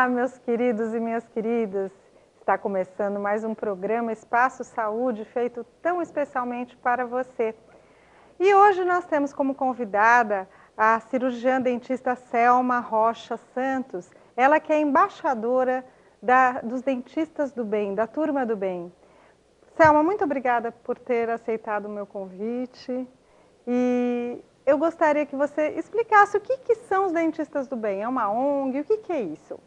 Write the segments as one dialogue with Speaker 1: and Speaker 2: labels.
Speaker 1: Olá, meus queridos e minhas queridas. Está começando mais um programa Espaço Saúde, feito tão especialmente para você. E hoje nós temos como convidada a cirurgiã dentista Selma Rocha Santos, ela que é embaixadora dos dentistas do bem, da turma do bem. Selma, muito obrigada por ter aceitado o meu convite. E eu gostaria que você explicasse o que são os dentistas do bem. É uma ONG? O que é isso?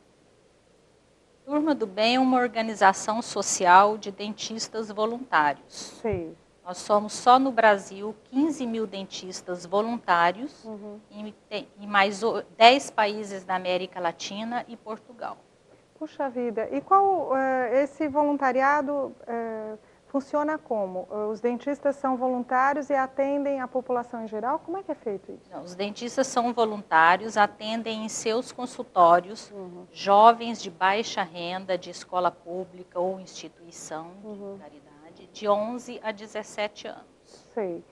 Speaker 2: Turma do Bem é uma organização social de dentistas voluntários.
Speaker 1: Sei.
Speaker 2: Nós somos só no Brasil 15 mil dentistas voluntários em mais 10 países da América Latina e Portugal.
Speaker 1: Puxa vida. E qual esse voluntariado funciona como? Os dentistas são voluntários e atendem a população em geral? Como é que é feito isso?
Speaker 2: Não, os dentistas são voluntários, atendem em seus consultórios jovens de baixa renda, de escola pública ou instituição de caridade, de 11 a 17 anos.
Speaker 1: Sei.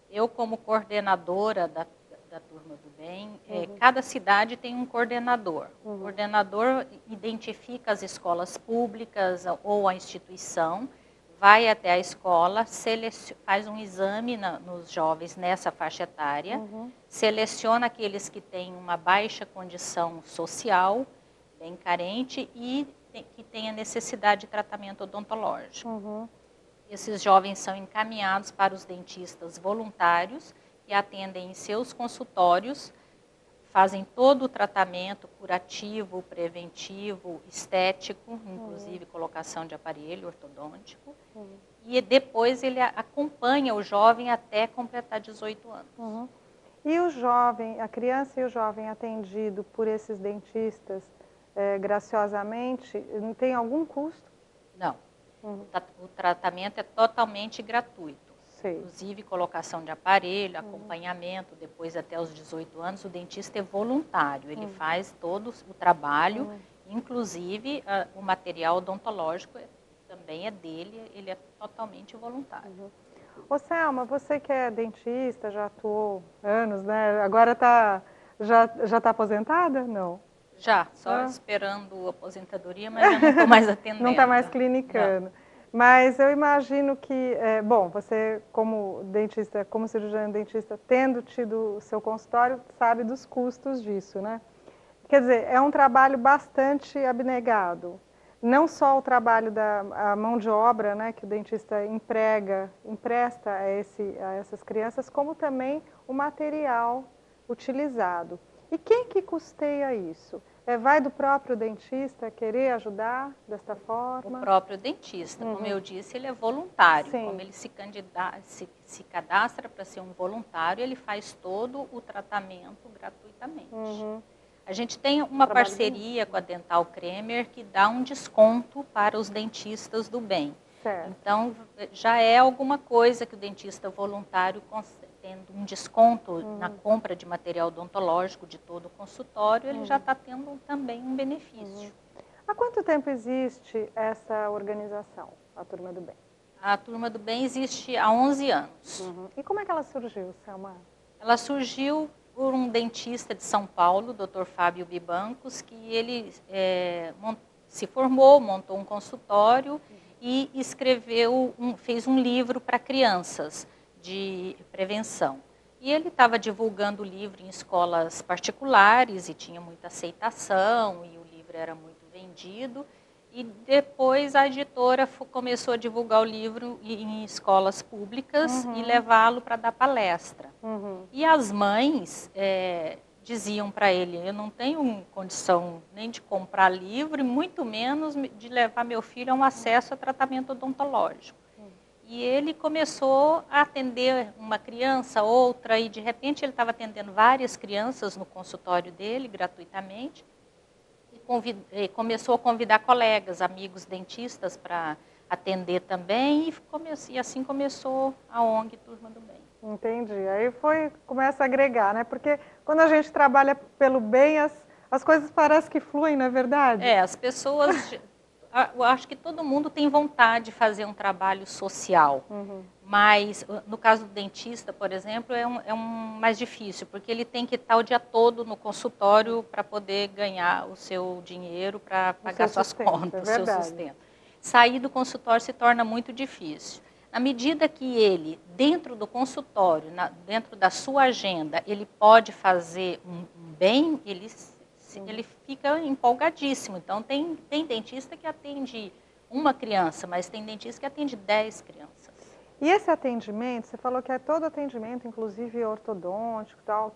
Speaker 2: Eu, como coordenadora da Turma do Bem, cada cidade tem um coordenador. O coordenador identifica as escolas públicas ou a instituição, vai até a escola, faz um exame nos jovens nessa faixa etária, seleciona aqueles que têm uma baixa condição social, bem carente, e que têm a necessidade de tratamento odontológico. Esses jovens são encaminhados para os dentistas voluntários, que atendem em seus consultórios, fazem todo o tratamento curativo, preventivo, estético, inclusive colocação de aparelho ortodôntico, e depois ele acompanha o jovem até completar 18 anos.
Speaker 1: E o jovem, a criança e o jovem atendido por esses dentistas, graciosamente, não tem algum custo?
Speaker 2: Não, o tratamento é totalmente gratuito.
Speaker 1: Sei.
Speaker 2: Inclusive colocação de aparelho, acompanhamento, depois até os 18 anos, o dentista é voluntário, ele faz todo o trabalho, inclusive o material odontológico também é dele, ele é totalmente voluntário.
Speaker 1: Ô Selma, você que é dentista, já atuou anos, né? Agora já está aposentada? Não.
Speaker 2: Já, só esperando a aposentadoria, mas já não estou mais atendendo.
Speaker 1: Não está mais clinicando. Não. Mas eu imagino que, bom, você como dentista, como cirurgião dentista, tendo tido o seu consultório, sabe dos custos disso, né? Quer dizer, é um trabalho bastante abnegado. Não só o trabalho da mão de obra, né, que o dentista empresta a essas crianças, como também o material utilizado. E quem que custeia isso? Vai do próprio dentista querer ajudar desta forma?
Speaker 2: O próprio dentista, como eu disse, ele é voluntário.
Speaker 1: Sim.
Speaker 2: Como ele se cadastra para ser um voluntário, ele faz todo o tratamento gratuitamente. A gente tem uma parceria com a Dental Kremer que dá um desconto para os dentistas do bem.
Speaker 1: Certo.
Speaker 2: Então, já é alguma coisa que o dentista voluntário tendo um desconto na compra de material odontológico de todo o consultório, ele já está tendo também um benefício.
Speaker 1: Há quanto tempo existe essa organização, a Turma do Bem?
Speaker 2: A Turma do Bem existe há 11 anos.
Speaker 1: E como é que ela surgiu, Selma?
Speaker 2: Ela surgiu por um dentista de São Paulo, Dr. Fábio Bibancos, que ele se formou, montou um consultório e fez um livro para crianças de prevenção. E ele estava divulgando o livro em escolas particulares e tinha muita aceitação e o livro era muito vendido. E depois a editora começou a divulgar o livro em escolas públicas e levá-lo para dar palestra. E as mães diziam para ele, eu não tenho condição nem de comprar livro e muito menos de levar meu filho a um acesso a tratamento odontológico. E ele começou a atender uma criança, outra, e de repente ele estava atendendo várias crianças no consultório dele, gratuitamente. E começou a convidar colegas, amigos dentistas para atender também, e assim começou a ONG Turma do Bem.
Speaker 1: Entendi. Aí começa a agregar, né? Porque quando a gente trabalha pelo bem, as coisas parecem que fluem, não é verdade?
Speaker 2: As pessoas eu acho que todo mundo tem vontade de fazer um trabalho social, mas no caso do dentista, por exemplo, é mais difícil, porque ele tem que estar o dia todo no consultório para poder ganhar o seu dinheiro, para pagar suas contas, o seu sustento. Sair do consultório se torna muito difícil. Na medida que ele, dentro do consultório, dentro da sua agenda, ele pode fazer um bem, ele fica empolgadíssimo. Então, tem dentista que atende uma criança, mas tem dentista que atende 10 crianças.
Speaker 1: E esse atendimento, você falou que é todo atendimento, inclusive ortodôntico e tal,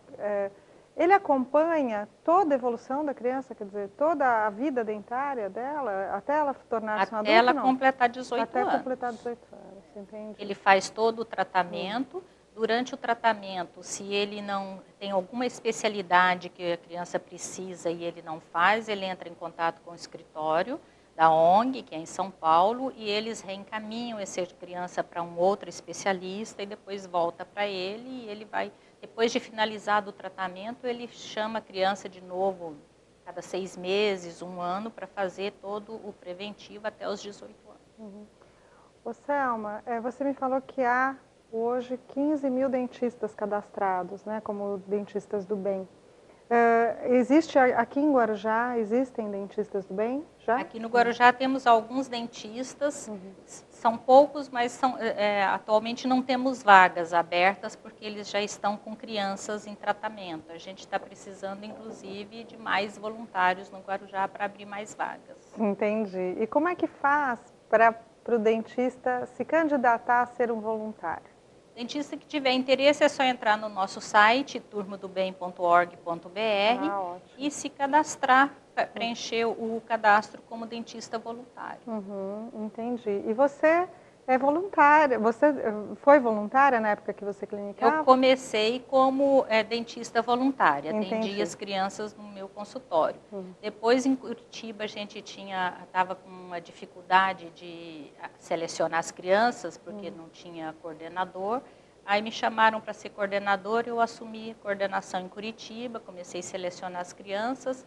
Speaker 1: ele acompanha toda a evolução da criança, quer dizer, toda a vida dentária dela, até ela tornar-se uma adulta?
Speaker 2: Até ela completar 18 anos.
Speaker 1: Até completar 18 anos, entendi.
Speaker 2: Ele faz todo o tratamento. Durante o tratamento, se ele não tem alguma especialidade que a criança precisa e ele não faz, ele entra em contato com o escritório da ONG, que é em São Paulo, e eles reencaminham essa criança para um outro especialista e depois volta para ele e ele vai, depois de finalizado o tratamento, ele chama a criança de novo, cada 6 meses, 1 ano, para fazer todo o preventivo até os 18 anos.
Speaker 1: Ô Selma, você me falou que há hoje 15 mil dentistas cadastrados, né, como dentistas do bem. Existe aqui em Guarujá, existem dentistas do bem? Já?
Speaker 2: Aqui no Guarujá temos alguns dentistas, são poucos, mas atualmente não temos vagas abertas porque eles já estão com crianças em tratamento. A gente está precisando, inclusive, de mais voluntários no Guarujá para abrir mais vagas.
Speaker 1: Entendi. E como é que faz para o dentista se candidatar a ser um voluntário?
Speaker 2: Dentista que tiver interesse é só entrar no nosso site, turmodobem.org.br, e se cadastrar, preencher o cadastro como dentista voluntário.
Speaker 1: Entendi. E você é voluntária, você foi voluntária na época que você clinicava?
Speaker 2: Eu comecei como dentista voluntária, atendia as crianças no meu consultório. Depois em Curitiba a gente estava com uma dificuldade de selecionar as crianças, porque não tinha coordenador. Aí me chamaram para ser coordenador, eu assumi a coordenação em Curitiba, comecei a selecionar as crianças.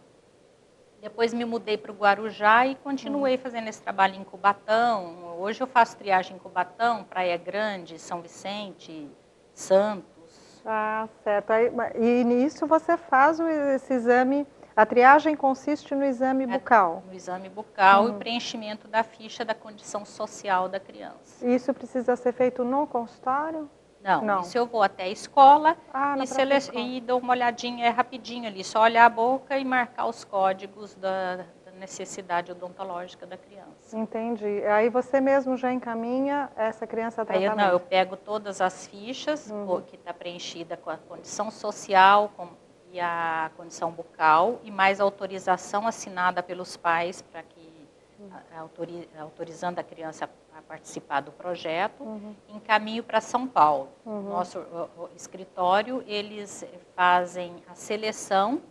Speaker 2: Depois me mudei para o Guarujá e continuei fazendo esse trabalho em Cubatão. Hoje eu faço triagem em Cubatão, Praia Grande, São Vicente, Santos.
Speaker 1: Ah, certo. E nisso você faz esse exame, a triagem consiste no exame bucal?
Speaker 2: No exame bucal e preenchimento da ficha da condição social da criança.
Speaker 1: Isso precisa ser feito no consultório?
Speaker 2: Não, isso eu vou até a escola
Speaker 1: e
Speaker 2: dou uma olhadinha rapidinho ali, só olhar a boca e marcar os códigos da necessidade odontológica da criança.
Speaker 1: Entendi. Aí você mesmo já encaminha essa criança a tratamento?
Speaker 2: Eu pego todas as fichas, que está preenchida com a condição social e a condição bucal, e mais autorização assinada pelos pais para que autorizando a criança a participar do projeto, encaminho para São Paulo. Nosso escritório, eles fazem a seleção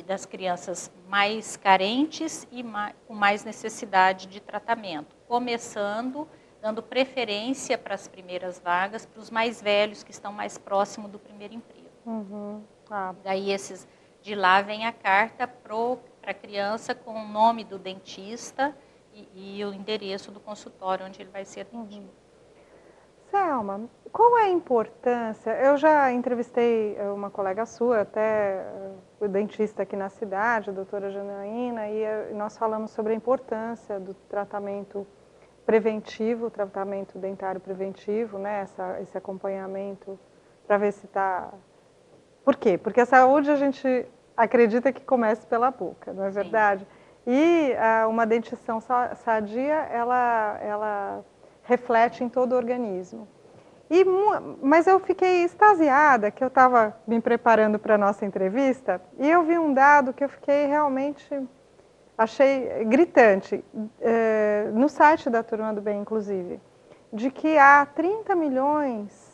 Speaker 2: das crianças mais carentes e com mais necessidade de tratamento, começando, dando preferência para as primeiras vagas, para os mais velhos que estão mais próximos do primeiro emprego. Daí de lá vem a carta para a criança com o nome do dentista e o endereço do consultório onde ele vai ser atendido.
Speaker 1: Selma, qual é a importância? Eu já entrevistei uma colega sua, até o dentista aqui na cidade, a doutora Janaína, e nós falamos sobre a importância do tratamento preventivo, tratamento dentário preventivo, né? Esse acompanhamento para ver se está... Por quê? Porque a saúde a gente acredita que começa pela boca, não é verdade? E uma dentição sadia, ela reflete em todo o organismo. Mas eu fiquei extasiada, que eu estava me preparando para a nossa entrevista, e eu vi um dado que eu fiquei realmente, achei gritante, no site da Turma do Bem, inclusive, de que há 30 milhões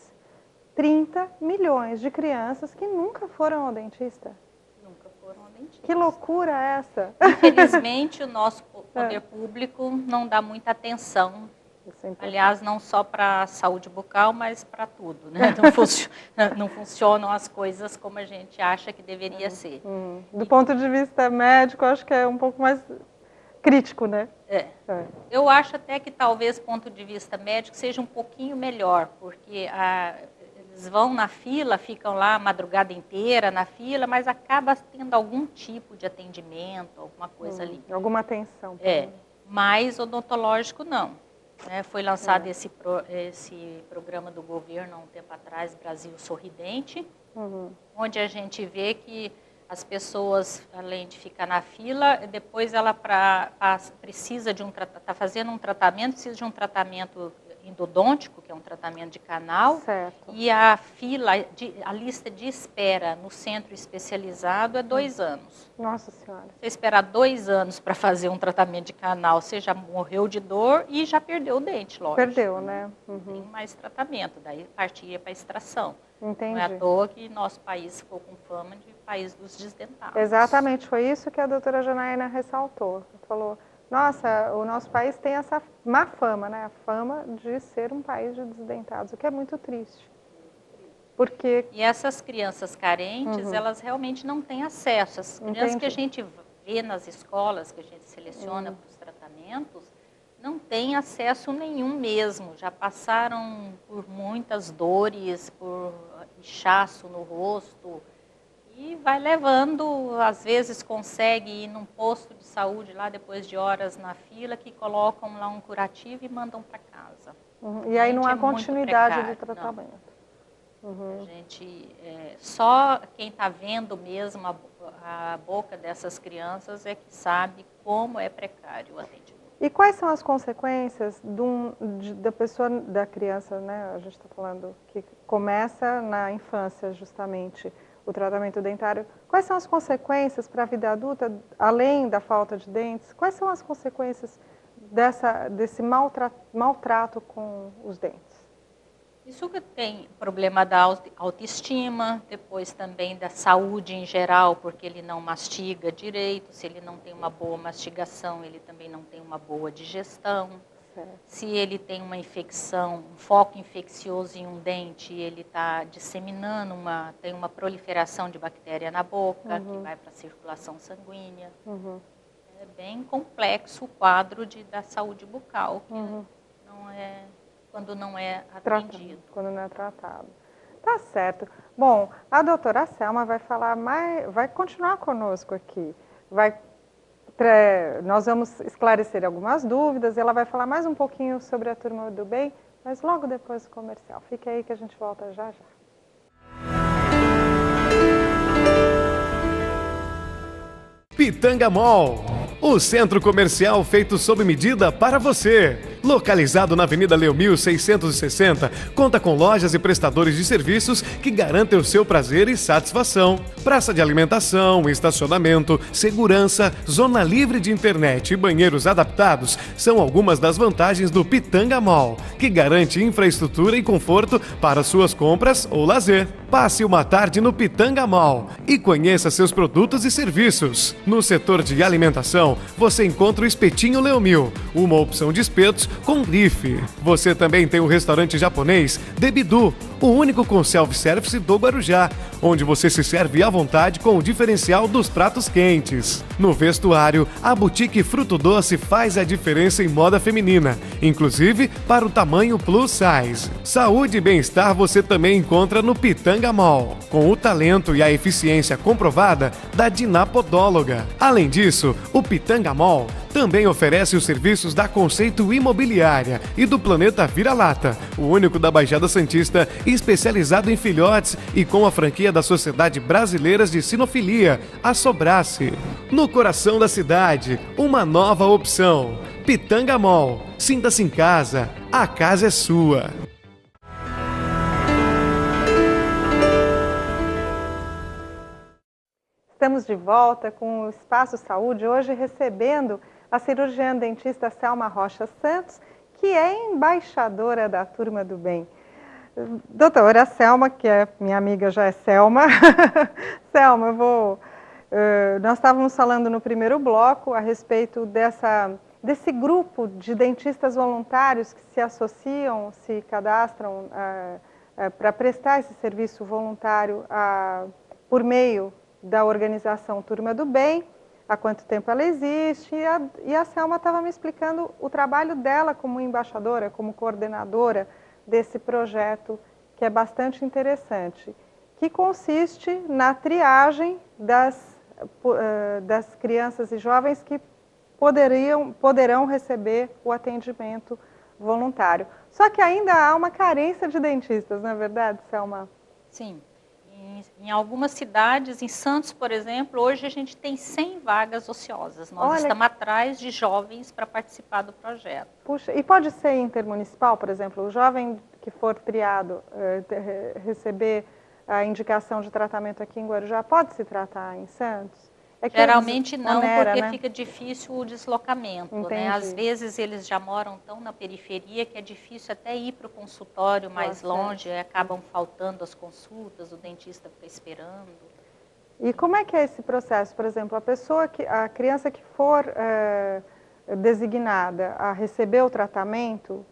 Speaker 1: de crianças que nunca foram ao dentista. Que loucura é essa?
Speaker 2: Infelizmente, o nosso poder público não dá muita atenção. Aliás, não só para a saúde bucal, mas para tudo, né? Não funcionam as coisas como a gente acha que deveria ser.
Speaker 1: Do ponto de vista médico, acho que é um pouco mais crítico, né?
Speaker 2: Eu acho até que talvez, do ponto de vista médico, seja um pouquinho melhor, porque eles vão na fila, ficam lá a madrugada inteira na fila, mas acaba tendo algum tipo de atendimento, alguma coisa ali.
Speaker 1: Alguma atenção.
Speaker 2: Mas odontológico não. Foi lançado esse programa do governo há um tempo atrás, Brasil Sorridente, onde a gente vê que as pessoas, além de ficar na fila, depois ela precisa de está fazendo um tratamento, precisa de um tratamento endodôntico, que é um tratamento de canal,
Speaker 1: certo.
Speaker 2: E a lista de espera no centro especializado é 2 anos.
Speaker 1: Nossa Senhora.
Speaker 2: Você esperar 2 anos para fazer um tratamento de canal, você já morreu de dor e já perdeu o dente, lógico.
Speaker 1: Perdeu, né?
Speaker 2: Tem mais tratamento, daí partia para extração.
Speaker 1: Entendi.
Speaker 2: Não é à toa que nosso país ficou com fama de país dos desdentados.
Speaker 1: Exatamente, foi isso que a doutora Janaína ressaltou. Falou, nossa, o nosso país tem essa má fama, né? A fama de ser um país de desdentados, o que é muito triste. Porque...
Speaker 2: E essas crianças carentes, elas realmente não têm acesso. As crianças que a gente vê nas escolas, que a gente seleciona para os tratamentos, não têm acesso nenhum mesmo. Já passaram por muitas dores, por inchaço no rosto, e vai levando, às vezes consegue ir num posto de saúde lá depois de horas na fila, que colocam lá um curativo e mandam para casa.
Speaker 1: E aí não há continuidade do tratamento.
Speaker 2: A gente, só quem está vendo mesmo a boca dessas crianças é que sabe como é precário o atendimento.
Speaker 1: E quais são as consequências da pessoa, da criança, né? A gente está falando que começa na infância justamente o tratamento dentário. Quais são as consequências para a vida adulta, além da falta de dentes? Quais são as consequências desse maltrato com os dentes?
Speaker 2: Isso que tem problema da autoestima, depois também da saúde em geral, porque ele não mastiga direito, se ele não tem uma boa mastigação, ele também não tem uma boa digestão.
Speaker 1: Certo.
Speaker 2: Se ele tem uma infecção, um foco infeccioso em um dente, ele está disseminando, tem uma proliferação de bactéria na boca, que vai para a circulação sanguínea. É bem complexo o quadro da saúde bucal, que não é... quando não é atendido.
Speaker 1: Quando não é tratado. Tá certo. Bom, a doutora Selma vai falar vai continuar conosco aqui. Nós vamos esclarecer algumas dúvidas, ela vai falar mais um pouquinho sobre a Turma do Bem, mas logo depois do comercial. Fique aí que a gente volta já já.
Speaker 3: Pitanga Mall, o centro comercial feito sob medida para você. Localizado na Avenida Leomil 660, conta com lojas e prestadores de serviços que garantem o seu prazer e satisfação. Praça de alimentação, estacionamento, segurança, zona livre de internet e banheiros adaptados são algumas das vantagens do Pitanga Mall, que garante infraestrutura e conforto para suas compras ou lazer. Passe uma tarde no Pitanga Mall e conheça seus produtos e serviços. No setor de alimentação, você encontra o Espetinho Leomil, uma opção de espetos com grife. Você também tem o restaurante japonês Debidu, o único com self-service do Guarujá, onde você se serve à vontade com o diferencial dos pratos quentes. No vestuário, a boutique Fruto Doce faz a diferença em moda feminina, inclusive para o tamanho plus size. Saúde e bem-estar você também encontra no Pitanga Mall, com o talento e a eficiência comprovada da Dinapodóloga. Além disso, o Pitanga Mall também oferece os serviços da Conceito Imobiliária e do Planeta Vira-Lata, o único da Baixada Santista especializado em filhotes e com a franquia da Sociedade Brasileira de Sinofilia, a Sobrace. No coração da cidade, uma nova opção. Pitanga Mall. Sinta-se em casa. A casa é sua.
Speaker 1: Estamos de volta com o Espaço Saúde, hoje recebendo a cirurgiã dentista Selma Rocha Santos, que é embaixadora da Turma do Bem. Doutora Selma, que é minha amiga já é Selma. Selma, nós estávamos falando no primeiro bloco a respeito desse grupo de dentistas voluntários que se associam, se cadastram para prestar esse serviço voluntário por meio da organização Turma do Bem. há quanto tempo ela existe, e a Selma estava me explicando o trabalho dela como embaixadora, como coordenadora desse projeto, que é bastante interessante, que consiste na triagem das crianças e jovens que poderão receber o atendimento voluntário. Só que ainda há uma carência de dentistas, não é verdade, Selma?
Speaker 2: Sim. Em algumas cidades, em Santos, por exemplo, hoje a gente tem 100 vagas ociosas. Nós estamos atrás de jovens para participar do projeto.
Speaker 1: Puxa, e pode ser intermunicipal, por exemplo, o jovem que for triado receber a indicação de tratamento aqui em Guarujá, pode se tratar em Santos?
Speaker 2: Geralmente não, porque
Speaker 1: né?
Speaker 2: fica difícil o deslocamento, né? Às vezes eles já moram tão na periferia que é difícil até ir para o consultório mais longe, acabam faltando as consultas, o dentista fica esperando.
Speaker 1: E como é que é esse processo? Por exemplo, a criança que for designada a receber o tratamento,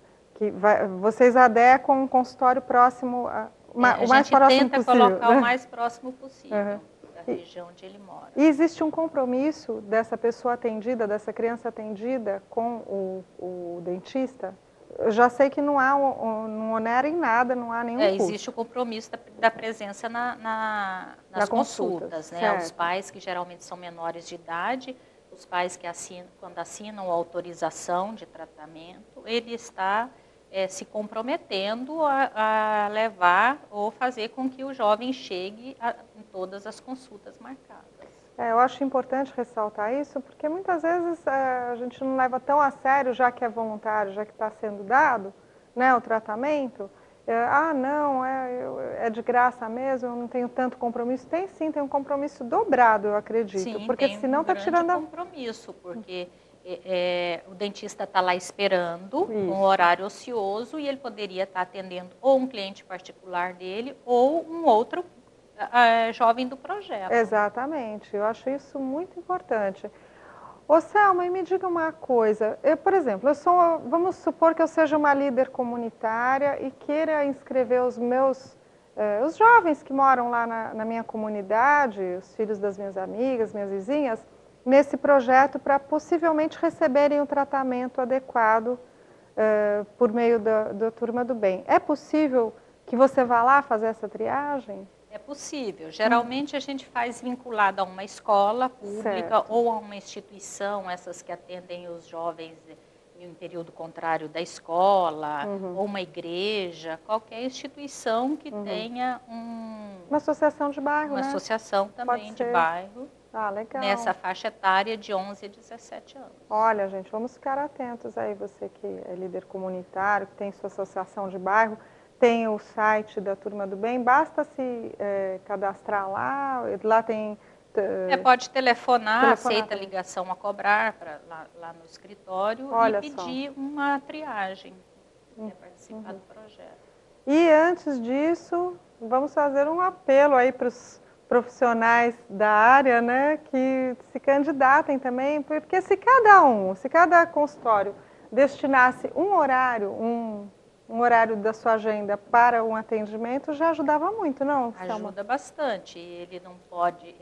Speaker 1: vocês adequam um consultório próximo, o mais próximo possível.
Speaker 2: A gente tenta colocar o mais próximo possível. Da região onde ele mora.
Speaker 1: E existe um compromisso dessa pessoa atendida, dessa criança atendida com o dentista? Eu já sei que não onera em nada, não há nenhum custo.
Speaker 2: Existe o compromisso da presença nas consultas, né? Os pais que geralmente são menores de idade, os pais que quando assinam a autorização de tratamento, ele está se comprometendo a levar ou fazer com que o jovem chegue em todas as consultas marcadas.
Speaker 1: Eu acho importante ressaltar isso, porque muitas vezes a gente não leva tão a sério, já que é voluntário, já que está sendo dado, né, o tratamento. Não, é de graça mesmo, eu não tenho tanto compromisso. Tem sim, tem um compromisso dobrado, eu acredito.
Speaker 2: Sim,
Speaker 1: porque
Speaker 2: tem
Speaker 1: senão está tirando
Speaker 2: compromisso, porque o dentista está lá esperando um horário ocioso e ele poderia estar atendendo ou um cliente particular dele ou um outro jovem do projeto.
Speaker 1: Exatamente, eu acho isso muito importante. Ô Selma, e me diga uma coisa, por exemplo, vamos supor que eu seja uma líder comunitária e queira inscrever os jovens que moram lá na minha comunidade, os filhos das minhas amigas, minhas vizinhas, nesse projeto para possivelmente receberem o tratamento adequado por meio da Turma do Bem. É possível que você vá lá fazer essa triagem?
Speaker 2: É possível. Geralmente a gente faz vinculado a uma escola pública ou a uma instituição, essas que atendem os jovens em um período contrário da escola, ou uma igreja, qualquer instituição que tenha
Speaker 1: uma associação de bairro,
Speaker 2: uma associação também de bairro.
Speaker 1: Legal.
Speaker 2: Nessa faixa etária de 11 a 17 anos.
Speaker 1: Olha, gente, vamos ficar atentos aí, você que é líder comunitário, que tem sua associação de bairro, tem o site da Turma do Bem, basta se cadastrar lá tem...
Speaker 2: Pode telefonar, aceita ligação a cobrar lá no escritório e pedir uma triagem para participar do projeto.
Speaker 1: E antes disso, vamos fazer um apelo aí para os profissionais da área, né, que se candidatem também, porque se cada consultório destinasse um horário da sua agenda para um atendimento, já ajudava muito, não, Selma?
Speaker 2: Ajuda bastante. Ele não pode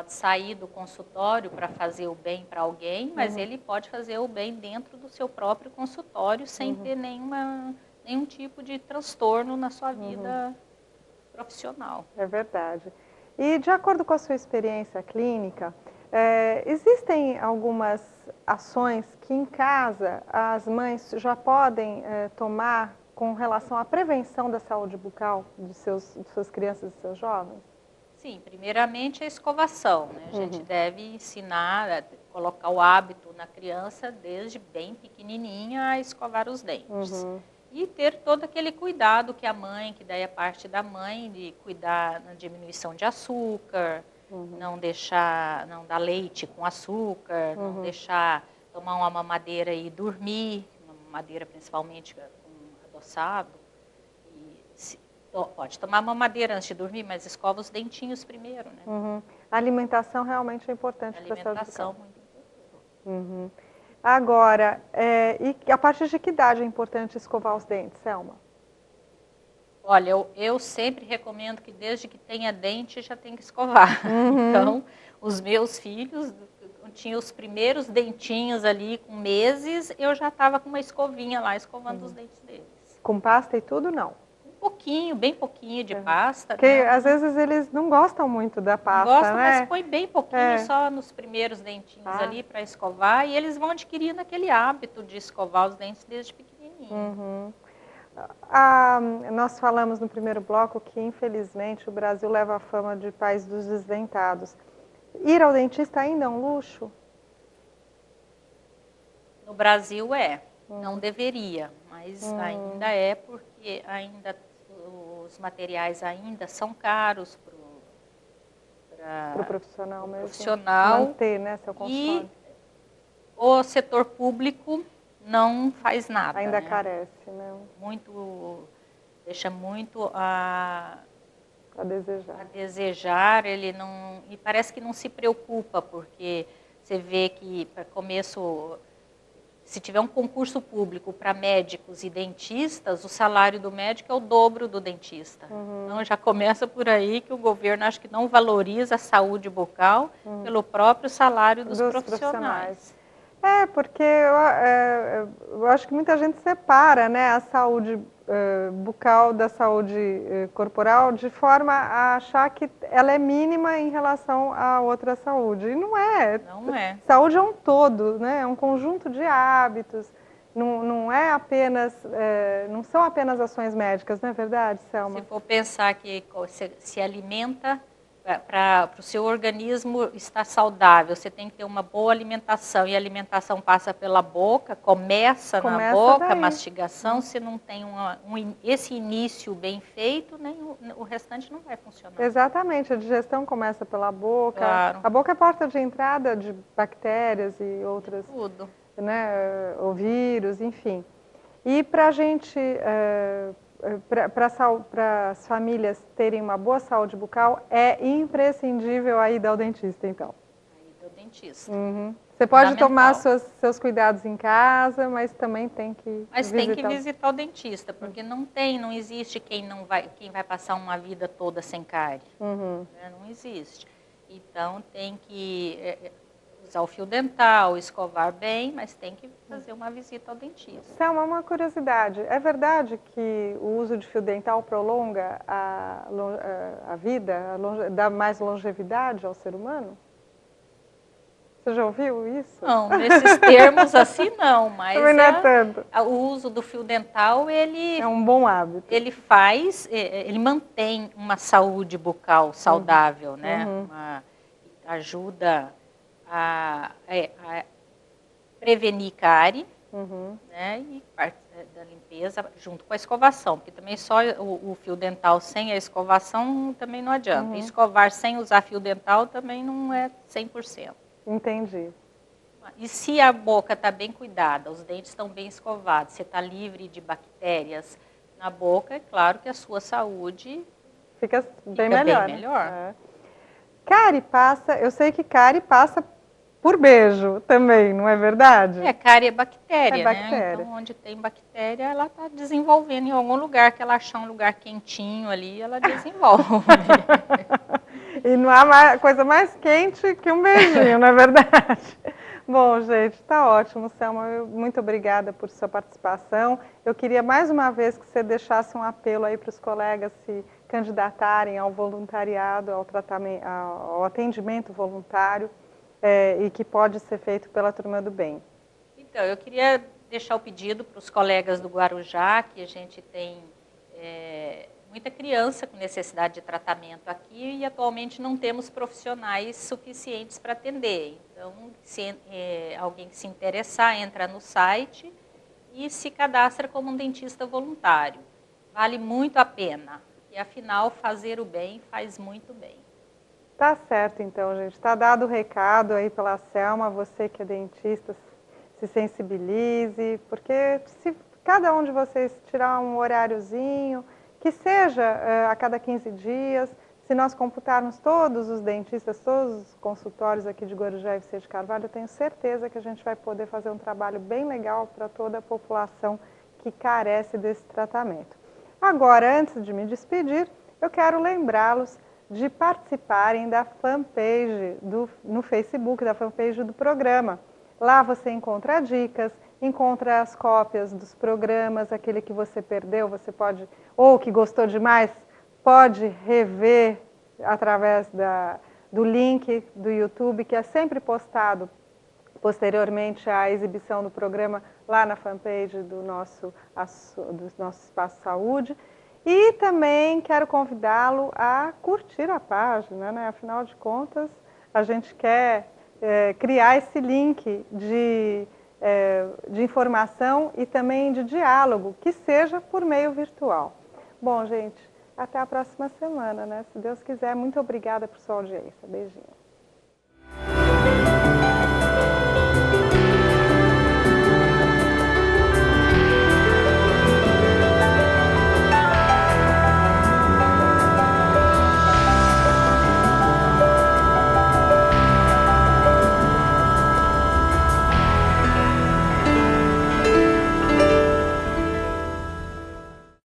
Speaker 2: sair do consultório para fazer o bem para alguém, mas ele pode fazer o bem dentro do seu próprio consultório sem ter nenhum tipo de transtorno na sua vida profissional.
Speaker 1: É verdade. E de acordo com a sua experiência clínica, existem algumas ações que em casa as mães já podem tomar com relação à prevenção da saúde bucal de suas crianças e seus jovens?
Speaker 2: Sim, primeiramente a escovação, né? A gente deve ensinar, colocar o hábito na criança desde bem pequenininha a escovar os dentes. E ter todo aquele cuidado que daí a parte da mãe, de cuidar na diminuição de açúcar, não dar leite com açúcar, não deixar tomar uma mamadeira e dormir, uma mamadeira principalmente com adoçado. Pode tomar mamadeira antes de dormir, mas escova os dentinhos primeiro, né?
Speaker 1: A alimentação realmente é importante para a saúde bucal.
Speaker 2: Alimentação muito importante.
Speaker 1: Agora, e a partir de que idade é importante escovar os dentes, Selma?
Speaker 2: Olha, eu sempre recomendo que desde que tenha dente já tem que escovar. Então, os meus filhos, tinha os primeiros dentinhos ali com meses, eu já estava com uma escovinha lá, escovando os dentes deles.
Speaker 1: Com pasta e tudo, não?
Speaker 2: Um pouquinho, bem pouquinho de pasta.
Speaker 1: Porque às vezes eles não gostam muito da pasta,
Speaker 2: gostam,
Speaker 1: né?
Speaker 2: mas põe bem pouquinho só nos primeiros dentinhos ali para escovar, e eles vão adquirindo aquele hábito de escovar os dentes desde pequenininho.
Speaker 1: Nós falamos no primeiro bloco que, infelizmente, o Brasil leva a fama de país dos desdentados. Ir ao dentista ainda é um luxo?
Speaker 2: No Brasil não deveria, mas ainda é, porque ainda os materiais ainda são caros para
Speaker 1: o profissional mesmo.
Speaker 2: Profissional,
Speaker 1: manter, né, seu consultório.
Speaker 2: E o setor público não faz nada.
Speaker 1: Ainda
Speaker 2: né?
Speaker 1: carece, né?
Speaker 2: Deixa muito a
Speaker 1: desejar.
Speaker 2: Ele não, e parece que não se preocupa, porque você vê que, para começo, se tiver um concurso público para médicos e dentistas, o salário do médico é o dobro do dentista. Então já começa por aí que o governo acho que não valoriza a saúde bucal pelo próprio salário dos profissionais.
Speaker 1: Porque eu acho que muita gente separa, né, a saúde bucal da saúde corporal de forma a achar que ela é mínima em relação a outra saúde. E não é.
Speaker 2: Não é.
Speaker 1: Saúde é um todo, né? É um conjunto de hábitos. Não é apenas, não são apenas ações médicas, não é verdade, Selma?
Speaker 2: Se for pensar que se alimenta para o seu organismo estar saudável, você tem que ter uma boa alimentação, e a alimentação passa pela boca, começa na boca, a mastigação. Se não tem esse início bem feito, nem o restante não vai funcionar.
Speaker 1: Exatamente, a digestão começa pela boca.
Speaker 2: Claro.
Speaker 1: A boca é a porta de entrada de bactérias e outras,
Speaker 2: tudo,
Speaker 1: né, ou vírus, enfim. E para a gente, para as famílias terem uma boa saúde bucal, é imprescindível a ida ao dentista, então.
Speaker 2: A ida ao dentista.
Speaker 1: Você pode tomar seus cuidados em casa, mas também tem que
Speaker 2: visitar o dentista, porque não existe quem vai passar uma vida toda sem cárie. Né? Não existe. Então tem que usar o fio dental, escovar bem, mas tem que fazer uma visita ao dentista.
Speaker 1: Selma, uma curiosidade, é verdade que o uso de fio dental prolonga a vida, dá mais longevidade ao ser humano? Você já ouviu isso?
Speaker 2: Não, nesses termos assim não, mas
Speaker 1: não é tanto.
Speaker 2: O uso do fio dental, ele
Speaker 1: é um bom hábito.
Speaker 2: Ele mantém uma saúde bucal saudável, né? Ajuda a prevenir cárie, né? E parte da limpeza junto com a escovação, porque também só o fio dental sem a escovação também não adianta. Escovar sem usar fio dental também não é 100%.
Speaker 1: Entendi.
Speaker 2: E se a boca está bem cuidada, os dentes estão bem escovados, você está livre de bactérias na boca, é claro que a sua saúde
Speaker 1: fica bem melhor.
Speaker 2: Cárie
Speaker 1: passa, eu sei que cárie passa por beijo também, não é verdade?
Speaker 2: Cárie é bactéria,
Speaker 1: bactéria.
Speaker 2: Né? Então, onde tem bactéria, ela está desenvolvendo em algum lugar, que ela achar um lugar quentinho ali, ela desenvolve.
Speaker 1: E não há coisa mais quente que um beijinho, não é verdade? Bom, gente, está ótimo, Selma. Muito obrigada por sua participação. Eu queria mais uma vez que você deixasse um apelo aí para os colegas se candidatarem ao voluntariado, ao atendimento voluntário, e que pode ser feito pela Turma do Bem.
Speaker 2: Então, eu queria deixar o pedido para os colegas do Guarujá, que a gente tem muita criança com necessidade de tratamento aqui e atualmente não temos profissionais suficientes para atender. Então, se alguém se interessar, entra no site e se cadastra como um dentista voluntário. Vale muito a pena. E afinal, fazer o bem faz muito bem.
Speaker 1: Tá certo, então, gente. Está dado o recado aí pela Selma, você que é dentista, se sensibilize, porque se cada um de vocês tirar um horáriozinho, que seja a cada 15 dias, se nós computarmos todos os dentistas, todos os consultórios aqui de Guarujá e Vicente Carvalho, eu tenho certeza que a gente vai poder fazer um trabalho bem legal para toda a população que carece desse tratamento. Agora, antes de me despedir, eu quero lembrá-los de participarem da fanpage, no Facebook, da fanpage do programa. Lá você encontra dicas, encontra as cópias dos programas, aquele que você perdeu, você pode, ou que gostou demais, pode rever através do link do YouTube, que é sempre postado posteriormente à exibição do programa lá na fanpage do nosso Espaço Saúde. E também quero convidá-lo a curtir a página, né? Afinal de contas, a gente quer criar esse link de informação e também de diálogo, que seja por meio virtual. Bom, gente, até a próxima semana, né? Se Deus quiser, muito obrigada por sua audiência. Beijinho.